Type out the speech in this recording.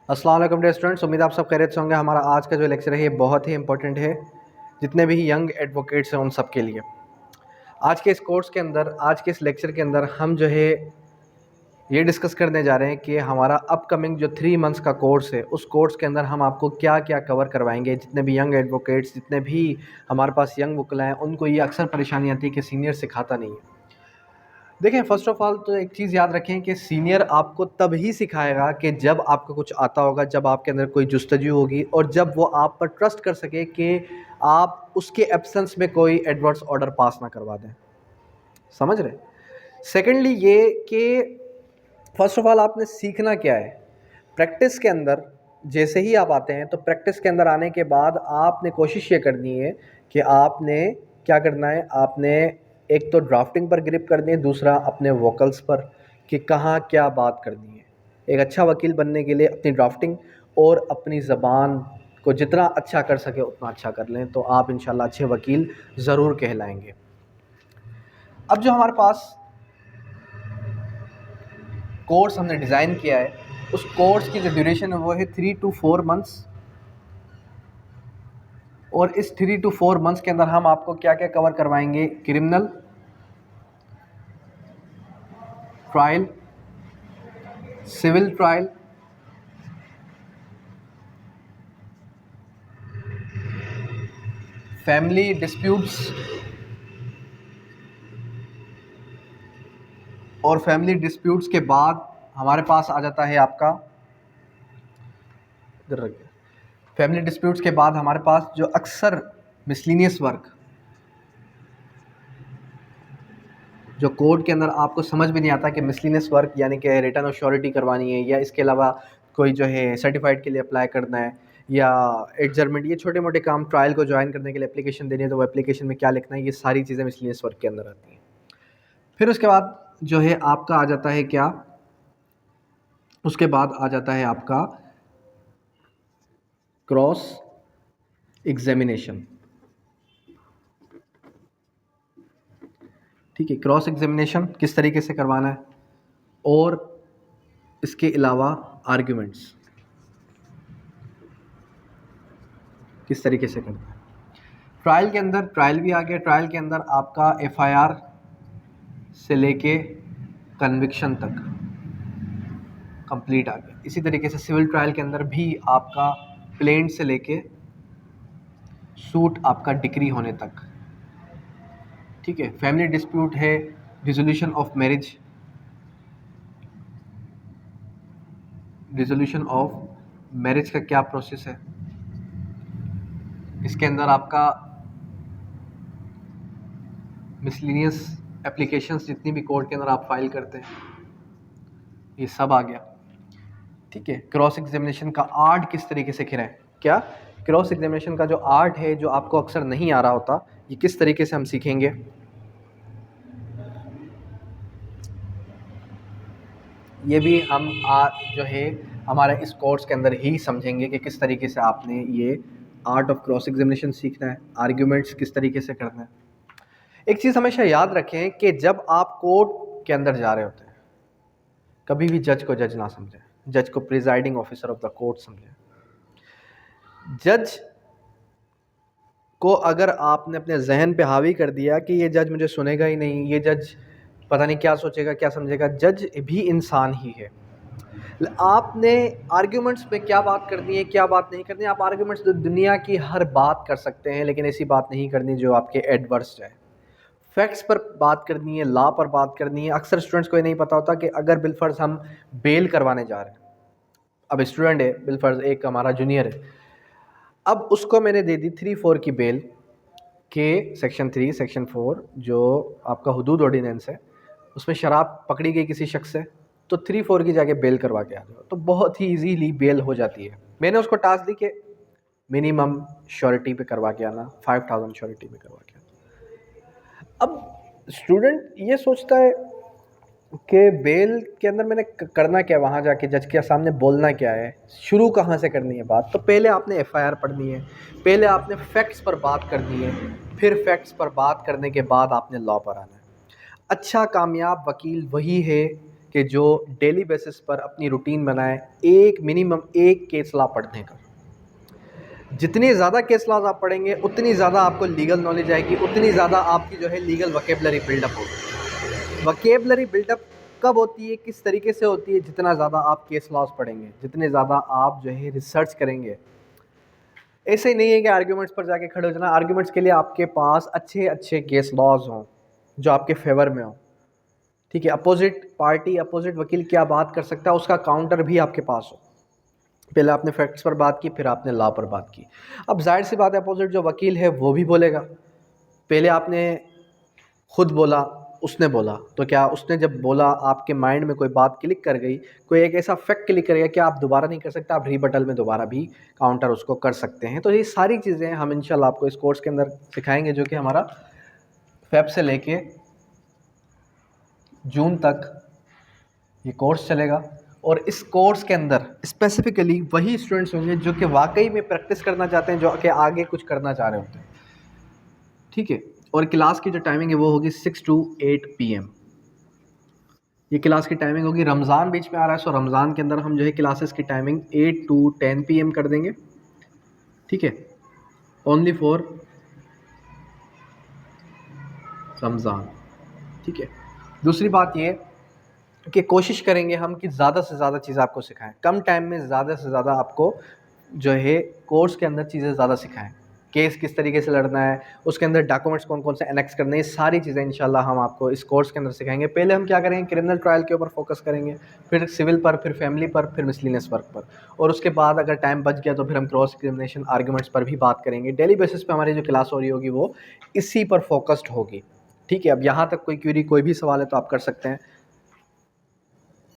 अस्सलाम वालेकुम dear students, उम्मीद आप सब खैरियत से होंगे। हमारा आज का जो लेक्चर है ये बहुत ही इंपॉर्टेंट है जितने भी यंग एडवोकेट्स हैं उन सब के लिए। आज के इस कोर्स के अंदर, आज के इस लेक्चर के अंदर हम जो है ये डिस्कस करने जा रहे हैं कि हमारा अपकमिंग जो 3 मंथ्स का कोर्स है उस कोर्स के अंदर हम आपको क्या क्या कवर करवाएंगे। जितने भी यंग एडवोकेट्स, जितने भी हमारे पास यंग वकील हैं, उनको ये अक्सर परेशानी आती है कि सीनियर सिखाता नहीं है। देखें, फ़र्स्ट ऑफ़ ऑल तो एक चीज़ याद रखें कि सीनियर आपको तब ही सिखाएगा कि जब आपको कुछ आता होगा, जब आपके अंदर कोई जुस्तजू होगी और जब वो आप पर ट्रस्ट कर सके कि आप उसके एब्सेंस में कोई एडवर्स ऑर्डर पास ना करवा दें। समझ रहे? सेकेंडली ये कि फ़र्स्ट ऑफ़ ऑल आपने सीखना क्या है। प्रैक्टिस के अंदर जैसे ही आप आते हैं तो प्रैक्टिस के अंदर आने के बाद आपने कोशिश ये करनी है कि आपने क्या करना है, आपने एक तो ड्राफ्टिंग पर ग्रिप करनी है, दूसरा अपने वोकल्स पर कि कहाँ क्या बात करनी है। एक अच्छा वकील बनने के लिए अपनी ड्राफ्टिंग और अपनी ज़बान को जितना अच्छा कर सके उतना अच्छा कर लें तो आप इंशाल्लाह अच्छे वकील ज़रूर कहलाएंगे। अब जो हमारे पास कोर्स हमने डिज़ाइन किया है उस कोर्स की जो ड्यूरेशन है वो है 3 to 4 मंथ्स। और इस 3 to 4 मंथ्स के अंदर हम आपको क्या क्या कवर करवाएंगे। Criminal trial, civil trial, family disputes और फैमिली डिस्प्यूट्स के बाद हमारे पास आ जाता है आपका, इधर रखिए, फैमिली डिस्प्यूट्स के बाद हमारे पास जो अक्सर मिसलिनियस वर्क जो कोर्ट के अंदर आपको समझ भी नहीं आता कि मिसलिनियस वर्क यानी कि रिटर्न ऑफ श्योरिटी करवानी है या इसके अलावा कोई जो है सर्टिफाइड के लिए अप्लाई करना है या एडजर्मेंट, ये छोटे मोटे काम, ट्रायल को ज्वाइन करने के लिए एप्लीकेशन देनी है तो वो एप्लीकेशन में क्या लिखना है, ये सारी चीज़ें मिसलिनियस वर्क के अंदर आती हैं। फिर उसके बाद जो है आपका आ जाता है क्या, उसके बाद आ जाता है आपका क्रॉस एग्जामिनेशन। ठीक है, क्रॉस एग्जामिनेशन किस तरीके से करवाना है और इसके अलावा आर्ग्यूमेंट्स किस तरीके से करना है। ट्रायल के अंदर, ट्रायल भी आ गया, ट्रायल के अंदर आपका एफआईआर से लेके कन्विक्शन तक कंप्लीट आ गया। इसी तरीके से सिविल ट्रायल के अंदर भी आपका प्लेंट से लेके सूट आपका डिक्री होने तक। ठीक है, फैमिली डिस्प्यूट है, dissolution of marriage, dissolution of marriage का क्या प्रोसेस है। इसके अंदर आपका मिसलिनियस एप्लीकेशंस जितनी भी कोर्ट के अंदर आप फाइल करते हैं ये सब आ गया। ठीक है, क्रॉस एग्जामिनेशन का आर्ट किस तरीके से खिलाएं, क्या क्रॉस एग्जामिनेशन का जो आर्ट है जो आपको अक्सर नहीं आ रहा होता, ये किस तरीके से हम सीखेंगे। ये भी हम जो है हमारे इस कोर्स के अंदर ही समझेंगे कि किस तरीके से आपने ये आर्ट ऑफ क्रॉस एग्जामिनेशन सीखना है, आर्ग्यूमेंट्स किस तरीके से करना है। एक चीज़ हमेशा याद रखें कि जब आप कोर्ट के अंदर जा रहे होते हैं कभी भी जज को जज ना समझें, जज को presiding officer of the court समझें। जज को अगर आपने अपने जहन पे हावी कर दिया कि ये जज मुझे सुनेगा ही नहीं, ये जज पता नहीं क्या सोचेगा क्या समझेगा, जज भी इंसान ही है। आपने आर्ग्यूमेंट्स पे क्या बात करनी है क्या बात नहीं करनी है। आप आर्ग्यूमेंट्स दुनिया की हर बात कर सकते हैं लेकिन ऐसी बात नहीं करनी जो आपके एडवर्स जाए। फैक्ट्स पर बात करनी है, लॉ पर बात करनी है। अक्सर स्टूडेंट्स को ये नहीं पता होता कि अगर बिलफर्ज हम बेल करवाने जा रहे हैं, अब स्टूडेंट है बिलफर्ज, एक हमारा जूनियर है, अब उसको मैंने दे दी 3-4 की बेल के सेक्शन 3 सेक्शन 4 जो आपका हुदूद ऑर्डिनेंस है उसमें शराब पकड़ी गई किसी शख्स से, तो 3-4 की जगह बेल करवा के आ जाओ तो बहुत ही इजीली बेल हो जाती है। मैंने उसको टास्क दी कि मिनिमम श्योरिटी पे करवा के आना, 5000 श्योरिटी पे करवा के आना। अब स्टूडेंट ये सोचता है कि बेल के अंदर मैंने करना क्या, वहाँ जाके जज के सामने बोलना क्या है, शुरू कहाँ से करनी है बात। तो पहले आपने एफआईआर पढ़नी है, पहले आपने फैक्ट्स पर बात करनी है, फिर फैक्ट्स पर बात करने के बाद आपने लॉ पर आना है। अच्छा कामयाब वकील वही है कि जो डेली बेसिस पर अपनी रूटीन बनाए एक मिनिमम एक केस लॉ पढ़ने का। जितनी ज़्यादा केस लॉज आप पढ़ेंगे उतनी ज़्यादा आपको लीगल नॉलेज आएगी, उतनी ज़्यादा आपकी जो है लीगल वोकेबलरी बिल्डअप होगी। वोकेबलरी बिल्डअप कब होती है, किस तरीके से होती है? जितना ज़्यादा आप केस लॉज पढ़ेंगे, जितने ज़्यादा आप जो है रिसर्च करेंगे। ऐसे ही नहीं है कि आर्ग्यूमेंट्स पर जाके खड़े हो जाना। आर्ग्यूमेंट्स के लिए आपके पास अच्छे अच्छे केस लॉज हों जो आपके फेवर में हो, ठीक है। अपोजिट पार्टी, अपोजिट वकील क्या बात कर सकता है, उसका काउंटर भी आपके पास हो। पहले आपने फैक्ट्स पर बात की, फिर आपने लॉ पर बात की। अब जाहिर सी बात है अपोजिट जो वकील है वो भी बोलेगा। पहले आपने खुद बोला, उसने बोला, तो क्या उसने जब बोला आपके माइंड में कोई बात क्लिक कर गई, कोई एक ऐसा फैक्ट क्लिक कर गया कि आप दोबारा नहीं कर सकते, आप रीबटल में दोबारा भी काउंटर उसको कर सकते हैं। तो ये सारी चीज़ें हम इंशाल्लाह आपको इस कोर्स के अंदर सिखाएंगे, जो कि हमारा फेब से लेके जून तक ये कोर्स चलेगा। और इस कोर्स के अंदर स्पेसिफिकली वही स्टूडेंट्स होंगे जो कि वाकई में प्रैक्टिस करना चाहते हैं, जो कि आगे कुछ करना चाह रहे होते हैं, ठीक है। और क्लास की जो टाइमिंग है वो होगी 6 to 8 PM। ये क्लास की टाइमिंग होगी। रमज़ान बीच में आ रहा है, सो रमज़ान के अंदर हम जो है क्लासेस की टाइमिंग 8 to 10 PM कर देंगे, ठीक है, ओनली फॉर रमज़ान, ठीक है। दूसरी बात ये कि कोशिश करेंगे हम कि ज़्यादा से ज़्यादा चीज़ें आपको सिखाएं, कम टाइम में ज़्यादा से ज़्यादा आपको जो है कोर्स के अंदर चीज़ें ज़्यादा सिखाएं। केस किस तरीके से लड़ना है, उसके अंदर डॉक्यूमेंट्स कौन कौन से एनेक्स करने हैं, ये सारी चीज़ें इंशाल्लाह हम आपको इस कोर्स के अंदर सिखाएंगे। पहले हम क्या करेंगे, क्रिमिनल ट्रायल के ऊपर फोकस करेंगे, फिर सिविल पर, फिर फैमिली पर, फिर मिसलिनियस वर्क पर, और उसके बाद अगर टाइम बच गया तो फिर हम क्रॉस एग्जामिनेशन आर्ग्यूमेंट्स पर भी बात करेंगे। डेली बेसिस पर हमारी जो क्लास हो रही होगी वो इसी पर फोकस्ड होगी, ठीक है। अब यहाँ तक कोई क्यूरी, कोई भी सवाल है तो आप कर सकते हैं।